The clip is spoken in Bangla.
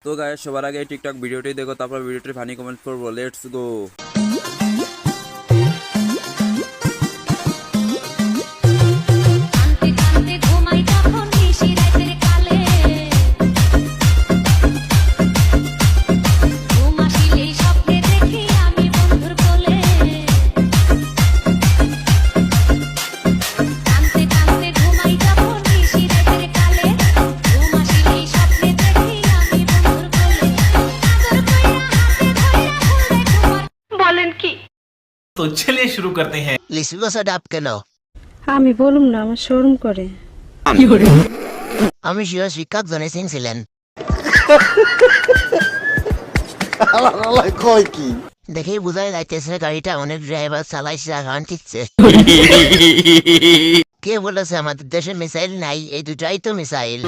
তো গাইস সবার আগে এই টিকটক ভিডিওটি দেখো, তারপর ভিডিওটি ফানি কমেন্ট করবো। Let's go. तो चलिए शुरू करते हैं। লিচু গাছে ডাব কেন? আমি বলুম না, আমার শরম করে। আমি শিওর শিক্ষক জনে সিং ছিলেন। দেখেই বোঝাই যাইতেছে গাড়িটা অনেক ড্রাইভার চালাইছে আর হর্ন দিচ্ছে। কে বলেছে আমাদের দেশে মিসাইল নাই? এই দুটাই তো মিসাইল।